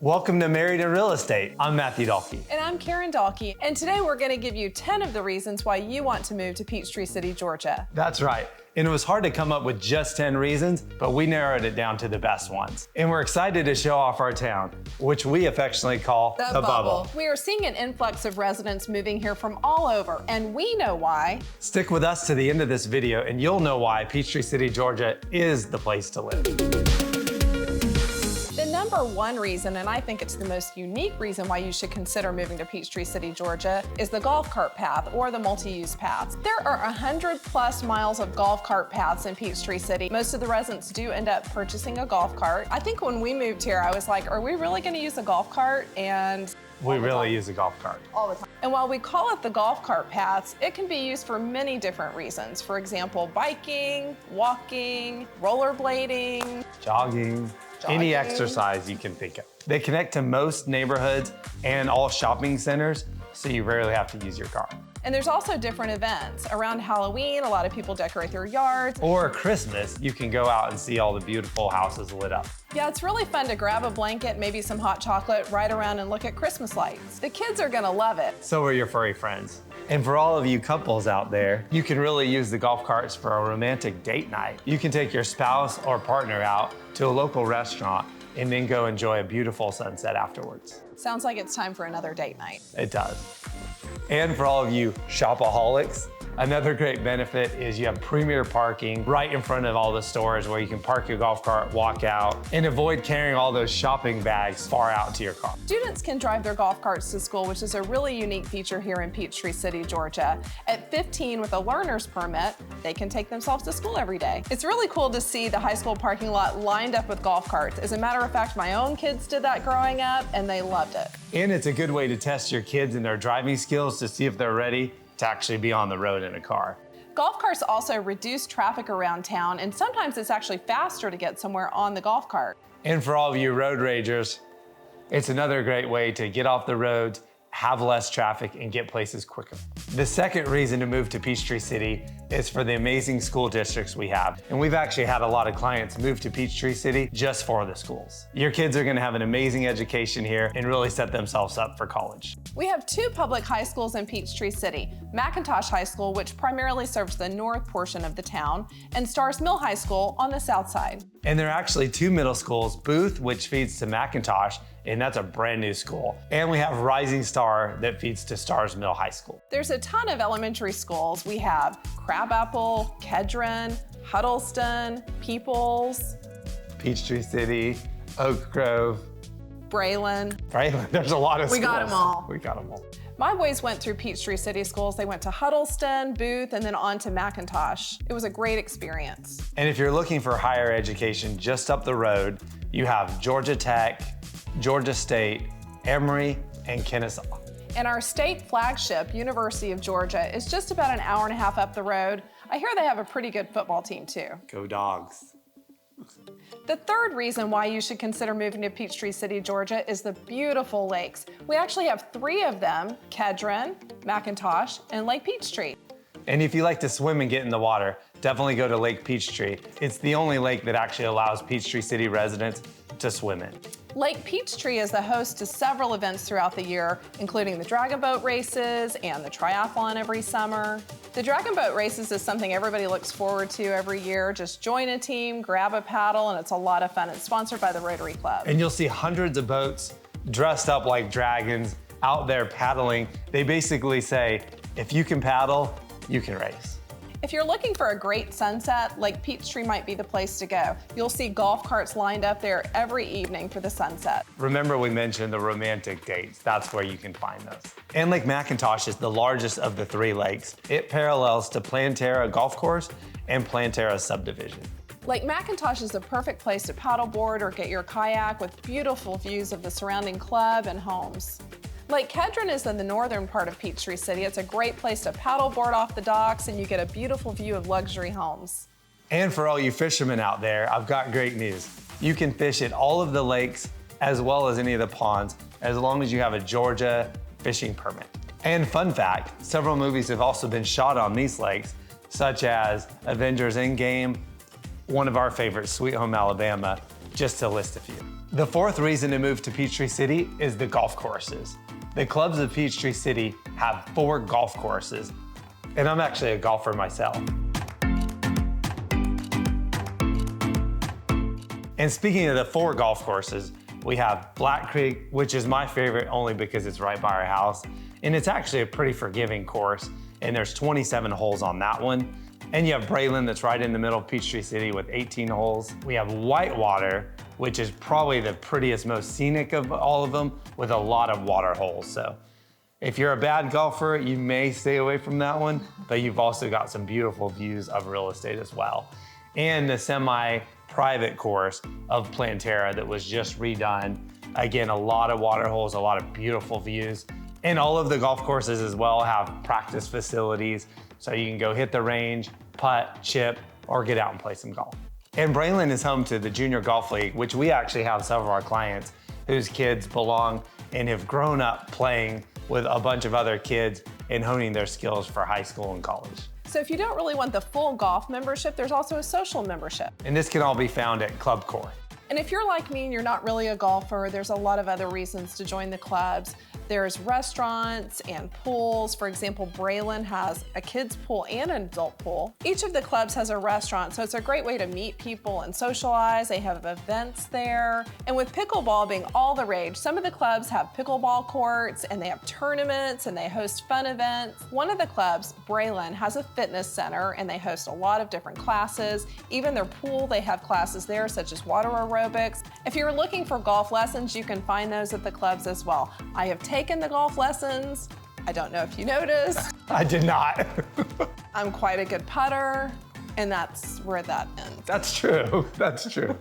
Welcome to Married in Real Estate. I'm Matthew Dalke. And I'm Karen Dalke. And today we're going to give you 10 of the reasons why you want to move to Peachtree City, Georgia. That's right. And it was hard to come up with just 10 reasons, but we narrowed it down to the best ones. And we're excited to show off our town, which we affectionately call the bubble. We are seeing an influx of residents moving here from all over, and we know why. Stick with us to the end of this video and you'll know why Peachtree City, Georgia is the place to live. The number one reason, and I think it's the most unique reason why you should consider moving to Peachtree City, Georgia, is the golf cart path or the multi-use paths. There are 100+ miles of golf cart paths in Peachtree City. Most of the residents do end up purchasing a golf cart. I think when we moved here, I was like, are we really gonna use a golf cart? And we really use a golf cart. All the time. And while we call it the golf cart paths, it can be used for many different reasons. For example, biking, walking, rollerblading, jogging. Any exercise you can think of. They connect to most neighborhoods and all shopping centers, so you rarely have to use your car. And there's also different events. Around Halloween, a lot of people decorate their yards. Or Christmas, you can go out and see all the beautiful houses lit up. Yeah, it's really fun to grab a blanket, maybe some hot chocolate, ride around and look at Christmas lights. The kids are gonna love it. So are your furry friends. And for all of you couples out there, you can really use the golf carts for a romantic date night. You can take your spouse or partner out to a local restaurant and then go enjoy a beautiful sunset afterwards. Sounds like it's time for another date night. It does. And for all of you shopaholics, another great benefit is you have premier parking right in front of all the stores where you can park your golf cart, walk out, and avoid carrying all those shopping bags far out to your car. Students can drive their golf carts to school, which is a really unique feature here in Peachtree City, Georgia. At 15 with a learner's permit, they can take themselves to school every day. It's really cool to see the high school parking lot lined up with golf carts. As a matter of fact, my own kids did that growing up and they loved it. And it's a good way to test your kids and their driving skills to see if they're ready to actually be on the road in a car. Golf carts also reduce traffic around town, and sometimes it's actually faster to get somewhere on the golf cart. And for all of you road ragers, it's another great way to get off the roads, have less traffic, and get places quicker. The second reason to move to Peachtree City is for the amazing school districts we have. And we've actually had a lot of clients move to Peachtree City just for the schools. Your kids are gonna have an amazing education here and really set themselves up for college. We have two public high schools in Peachtree City, McIntosh High School, which primarily serves the north portion of the town, and Stars Mill High School on the south side. And there are actually two middle schools, Booth, which feeds to McIntosh, and that's a brand new school. And we have Rising Star that feeds to Stars Mill High School. There's a ton of elementary schools. We have Crabapple, Kedron, Huddleston, Peoples, Peachtree City, Oak Grove, Braylon. There's a lot of schools. We got them all. We got them all. My boys went through Peachtree City schools. They went to Huddleston, Booth, and then on to McIntosh. It was a great experience. And if you're looking for higher education just up the road, you have Georgia Tech, Georgia State, Emory, and Kennesaw. And our state flagship, University of Georgia, is just about an hour and a half up the road. I hear they have a pretty good football team too. Go Dogs. The third reason why you should consider moving to Peachtree City, Georgia is the beautiful lakes. We actually have 3 of them, Kedron, McIntosh, and Lake Peachtree. And if you like to swim and get in the water, definitely go to Lake Peachtree. It's the only lake that actually allows Peachtree City residents to swim in. Lake Peachtree is the host to several events throughout the year, including the dragon boat races and the triathlon every summer. The dragon boat races is something everybody looks forward to every year. Just join a team, grab a paddle, and it's a lot of fun. It's sponsored by the Rotary Club. And you'll see hundreds of boats dressed up like dragons out there paddling. They basically say, if you can paddle, you can race. If you're looking for a great sunset, Lake Peachtree might be the place to go. You'll see golf carts lined up there every evening for the sunset. Remember we mentioned the romantic dates. That's where you can find those. And Lake McIntosh is the largest of the 3 lakes. It parallels to Planterra Golf Course and Planterra Subdivision. Lake McIntosh is the perfect place to paddleboard or get your kayak with beautiful views of the surrounding club and homes. Lake Kedron is in the northern part of Peachtree City. It's a great place to paddleboard off the docks and you get a beautiful view of luxury homes. And for all you fishermen out there, I've got great news. You can fish at all of the lakes as well as any of the ponds as long as you have a Georgia fishing permit. And fun fact, several movies have also been shot on these lakes, such as Avengers Endgame, one of our favorites, Sweet Home Alabama, just to list a few. The fourth reason to move to Peachtree City is the golf courses. The clubs of Peachtree City have 4 golf courses, and I'm actually a golfer myself. And speaking of the 4 golf courses, we have Black Creek, which is my favorite only because it's right by our house. And it's actually a pretty forgiving course. And there's 27 holes on that one. And you have Braylon that's right in the middle of Peachtree City with 18 holes. We have Whitewater, which is probably the prettiest, most scenic of all of them with a lot of water holes. So if you're a bad golfer, you may stay away from that one, but you've also got some beautiful views of real estate as well. And the semi-private course of Plantera that was just redone. Again, a lot of water holes, a lot of beautiful views. And all of the golf courses as well have practice facilities, so you can go hit the range, putt, chip, or get out and play some golf. And Braylon is home to the Junior Golf League, which we actually have some of our clients whose kids belong and have grown up playing with a bunch of other kids and honing their skills for high school and college. So if you don't really want the full golf membership, there's also a social membership. And this can all be found at Club Core. And if you're like me and you're not really a golfer, there's a lot of other reasons to join the clubs. There's restaurants and pools. For example, Braylon has a kids pool and an adult pool. Each of the clubs has a restaurant, so it's a great way to meet people and socialize. They have events there. And with pickleball being all the rage, some of the clubs have pickleball courts and they have tournaments and they host fun events. One of the clubs, Braylon, has a fitness center and they host a lot of different classes. Even their pool, they have classes there such as water aerobics. If you're looking for golf lessons, you can find those at the clubs as well. I have taken the golf lessons. I don't know if you noticed. I did not. I'm quite a good putter, and that's where that ends. That's true. That's true.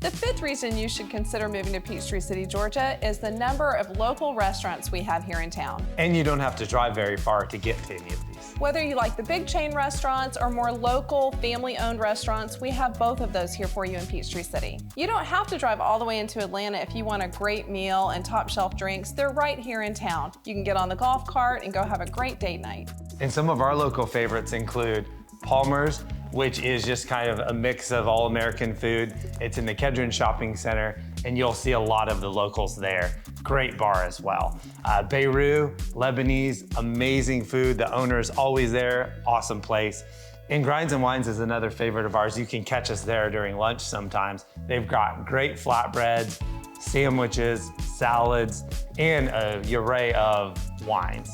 The fifth reason you should consider moving to Peachtree City, Georgia, is the number of local restaurants we have here in town. And you don't have to drive very far to get to any of these. Whether you like the big chain restaurants or more local, family-owned restaurants, we have both of those here for you in Peachtree City. You don't have to drive all the way into Atlanta if you want a great meal and top-shelf drinks. They're right here in town. You can get on the golf cart and go have a great date night. And some of our local favorites include Palmer's, which is just kind of a mix of all American food. It's in the Kedron Shopping Center, and you'll see a lot of the locals there. Great bar as well. Beirut, Lebanese, amazing food. The owner is always there, awesome place. And Grinds and Wines is another favorite of ours. You can catch us there during lunch sometimes. They've got great flatbreads, sandwiches, salads, and an array of wines.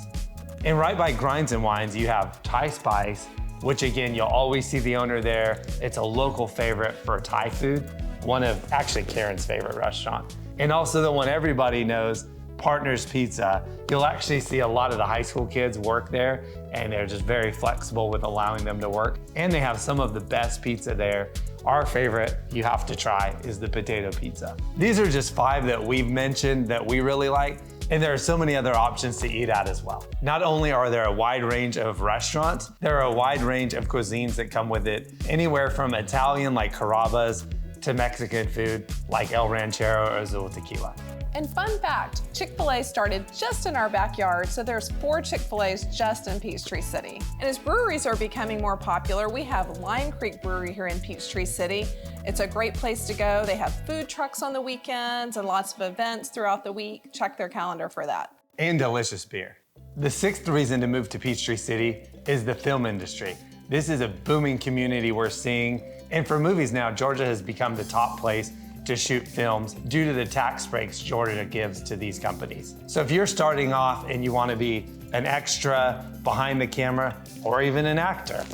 And right by Grinds and Wines, you have Thai Spice, which again, you'll always see the owner there. It's a local favorite for Thai food, one of actually Karen's favorite restaurant. And also the one everybody knows, Partners Pizza. You'll actually see a lot of the high school kids work there, and they're just very flexible with allowing them to work. And they have some of the best pizza there. Our favorite you have to try is the potato pizza. These are just 5 that we've mentioned that we really like. And there are so many other options to eat at as well. Not only are there a wide range of restaurants, there are a wide range of cuisines that come with it, anywhere from Italian like Carrabba's to Mexican food like El Ranchero or Azul Tequila. And fun fact, Chick-fil-A started just in our backyard, so there's 4 Chick-fil-A's just in Peachtree City. And as breweries are becoming more popular, we have Lime Creek Brewery here in Peachtree City. It's a great place to go. They have food trucks on the weekends and lots of events throughout the week. Check their calendar for that. And delicious beer. The 6th reason to move to Peachtree City is the film industry. This is a booming community we're seeing. And for movies now, Georgia has become the top place to shoot films due to the tax breaks Georgia gives to these companies. So if you're starting off and you want to be an extra behind the camera or even an actor,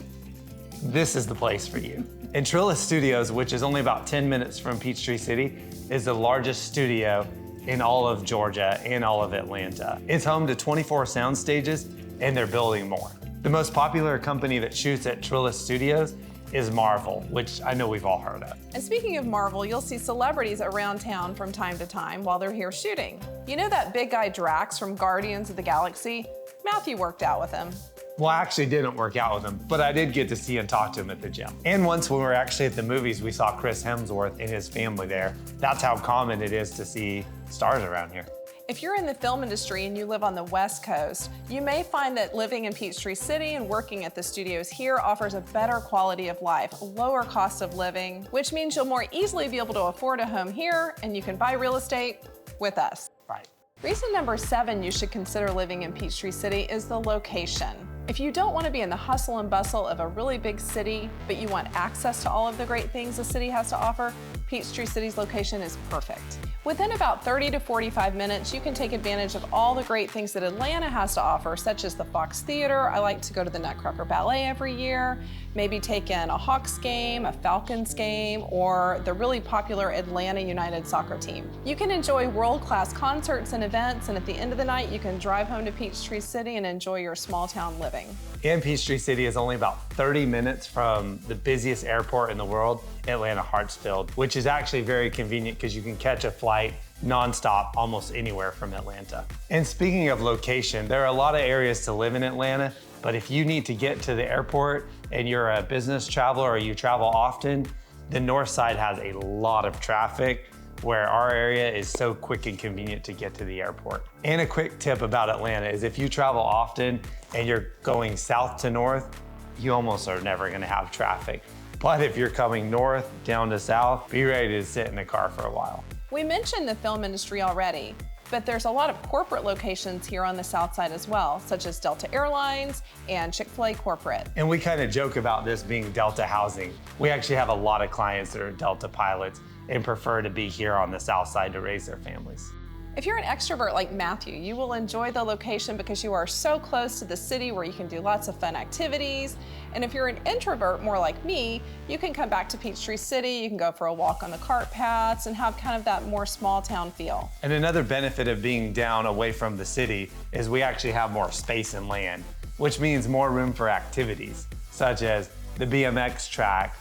this is the place for you. And Trillis Studios, which is only about 10 minutes from Peachtree City, is the largest studio in all of Georgia and all of Atlanta. It's home to 24 sound stages, and they're building more. The most popular company that shoots at Trillis Studios is Marvel, which I know we've all heard of. And speaking of Marvel, you'll see celebrities around town from time to time while they're here shooting. You know that big guy Drax from Guardians of the Galaxy? Matthew worked out with him. Well, I actually didn't work out with him, but I did get to see and talk to him at the gym. And once when we were actually at the movies, we saw Chris Hemsworth and his family there. That's how common it is to see stars around here. If you're in the film industry and you live on the West Coast, you may find that living in Peachtree City and working at the studios here offers a better quality of life, a lower cost of living, which means you'll more easily be able to afford a home here and you can buy real estate with us. Right. Reason number 7 you should consider living in Peachtree City is the location. If you don't want to be in the hustle and bustle of a really big city, but you want access to all of the great things the city has to offer, Peachtree City's location is perfect. Within about 30 to 45 minutes, you can take advantage of all the great things that Atlanta has to offer, such as the Fox Theater. I like to go to the Nutcracker Ballet every year, maybe take in a Hawks game, a Falcons game, or the really popular Atlanta United soccer team. You can enjoy world-class concerts and events, and at the end of the night, you can drive home to Peachtree City and enjoy your small town living. And Peachtree City is only about 30 minutes from the busiest airport in the world, Atlanta Hartsfield, which is actually very convenient because you can catch a flight nonstop almost anywhere from Atlanta. And speaking of location, there are a lot of areas to live in Atlanta, but if you need to get to the airport and you're a business traveler or you travel often, the north side has a lot of traffic, where our area is so quick and convenient to get to the airport. And a quick tip about Atlanta is if you travel often and you're going south to north, you almost are never gonna have traffic. But if you're coming north down to south, be ready to sit in the car for a while. We mentioned the film industry already, but there's a lot of corporate locations here on the south side as well, such as Delta Airlines and Chick-fil-A corporate. And we kind of joke about this being Delta housing. We actually have a lot of clients that are Delta pilots and prefer to be here on the south side to raise their families. If you're an extrovert like Matthew, you will enjoy the location because you are so close to the city where you can do lots of fun activities. And if you're an introvert, more like me, you can come back to Peachtree City, you can go for a walk on the cart paths and have kind of that more small town feel. And another benefit of being down away from the city is we actually have more space and land, which means more room for activities, such as the BMX track,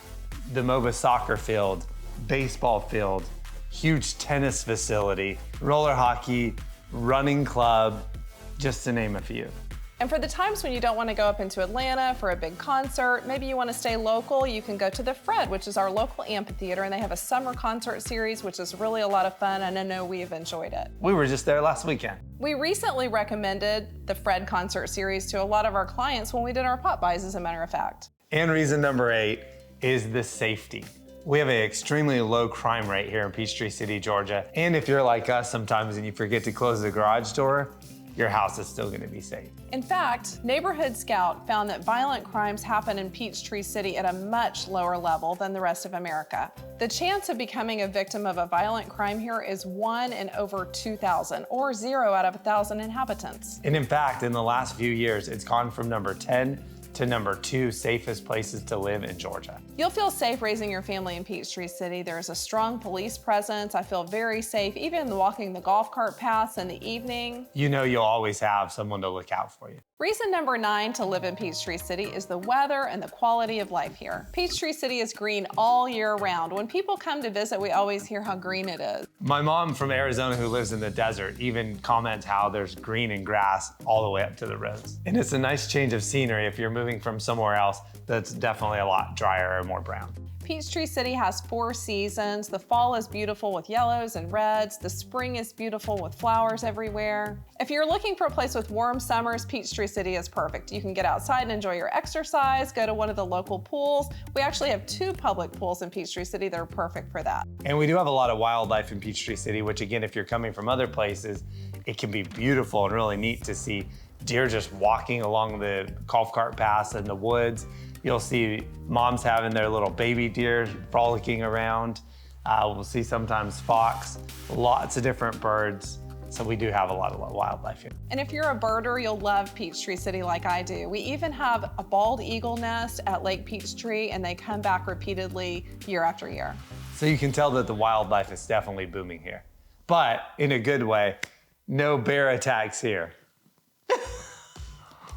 the MOBA soccer field, baseball field, huge tennis facility, roller hockey, running club, just to name a few. And for the times when you don't want to go up into Atlanta for a big concert, maybe you want to stay local, you can go to the Fred, which is our local amphitheater, and they have a summer concert series, which is really a lot of fun, and I know we've enjoyed it. We were just there last weekend. We recently recommended the Fred concert series to a lot of our clients when we did our pop buys, as a matter of fact. And reason number 8 is the safety. We have an extremely low crime rate here in Peachtree City, Georgia. And if you're like us sometimes and you forget to close the garage door, your house is still gonna be safe. In fact, Neighborhood Scout found that violent crimes happen in Peachtree City at a much lower level than the rest of America. The chance of becoming a victim of a violent crime here is 1 in over 2,000, or 0 out of 1,000 inhabitants. And in fact, in the last few years, it's gone from number 10 to number 2 safest places to live in Georgia. You'll feel safe raising your family in Peachtree City. There's a strong police presence. I feel very safe, even walking the golf cart paths in the evening. You know you'll always have someone to look out for you. Reason number 9 to live in Peachtree City is the weather and the quality of life here. Peachtree City is green all year round. When people come to visit, we always hear how green it is. My mom from Arizona, who lives in the desert, even comments how there's green and grass all the way up to the roads. And it's a nice change of scenery if you're moving from somewhere else that's definitely a lot drier and more brown. Peachtree City has 4 seasons. The fall is beautiful with yellows and reds. The spring is beautiful with flowers everywhere. If you're looking for a place with warm summers, Peachtree City is perfect. You can get outside and enjoy your exercise, go to one of the local pools. We actually have 2 public pools in Peachtree City that are perfect for that. And we do have a lot of wildlife in Peachtree City, which again, if you're coming from other places, it can be beautiful and really neat to see deer just walking along the golf cart paths in the woods. You'll see moms having their little baby deer frolicking around. We'll see sometimes fox, lots of different birds. So we do have a lot of wildlife here. And if you're a birder, you'll love Peachtree City like I do. We even have a bald eagle nest at Lake Peachtree, and they come back repeatedly year after year. So you can tell that the wildlife is definitely booming here. But in a good way, no bear attacks here.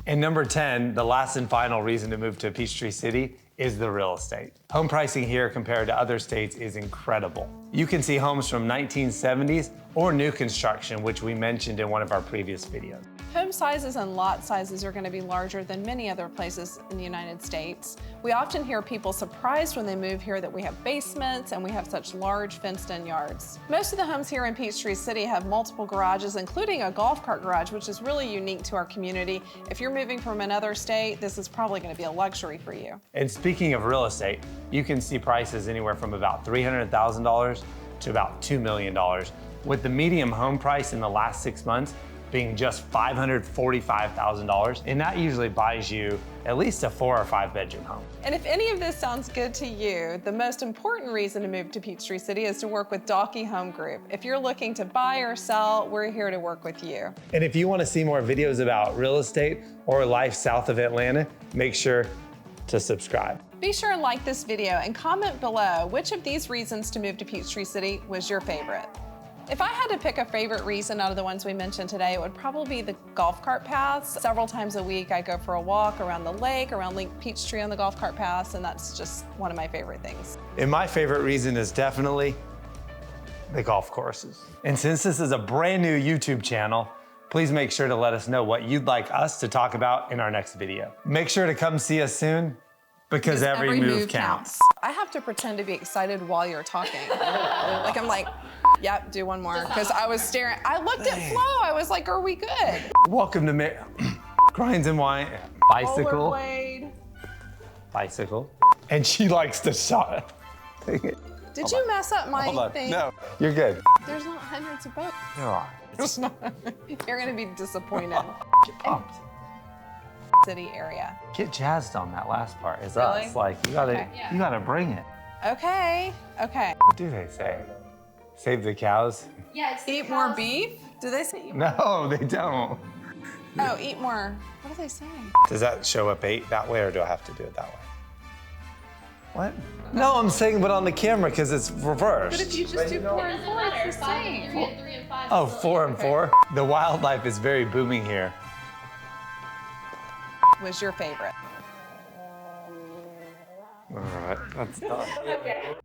And number 10, the last and final reason to move to Peachtree City is the real estate. Home pricing here compared to other states is incredible. You can see homes from 1970s or new construction, which we mentioned in one of our previous videos. Home sizes and lot sizes are going to be larger than many other places in the United States. We often hear people surprised when they move here that we have basements and we have such large fenced-in yards. Most of the homes here in Peachtree City have multiple garages, including a golf cart garage, which is really unique to our community. If you're moving from another state, this is probably going to be a luxury for you. And speaking of real estate, you can see prices anywhere from about $300,000 to about $2 million, with the median home price in the last 6 months being just $545,000, and that usually buys you at least a 4 or 5 bedroom home. And if any of this sounds good to you, the most important reason to move to Peachtree City is to work with Dalke Home Group. If you're looking to buy or sell, we're here to work with you. And if you want to see more videos about real estate or life south of Atlanta, make sure to subscribe. Be sure and like this video and comment below which of these reasons to move to Peachtree City was your favorite. If I had to pick a favorite reason out of the ones we mentioned today, it would probably be the golf cart paths. Several times a week, I go for a walk around the lake, around Lake Peachtree on the golf cart paths, and that's just one of my favorite things. And my favorite reason is definitely the golf courses. And since this is a brand new YouTube channel, please make sure to let us know what you'd like us to talk about in our next video. Make sure to come see us soon, because every move counts. I have to pretend to be excited while you're talking. Like I'm like, yep, do one more. Because I was staring, I looked at Flo, I was like, are we good? Welcome to Grinds and Wine. Bicycle. Rollerblade. Bicycle. And she likes to shot. Did you mess up my thing? No, you're good. There's not hundreds of boats. There are. It's not. You're gonna be disappointed. Get pumped. City area. Get jazzed on that last part. It's Really? us. Like, you gotta, Okay. you gotta bring it. Okay, okay. What do they say? Save the cows? Yeah, it's Eat more beef? Do they say eat more? No, they don't. Oh, eat more. What do they say? Does that show up 8 that way, or do I have to do it that way? What? No, I'm saying, but on the camera, because it's reversed. But if you just do 4 and 4, it's the Five, same. 3 and 3 and 5. Oh, is still 4 and incorrect. 4? The wildlife is very booming here. Was your favorite? All right, that's done. Okay.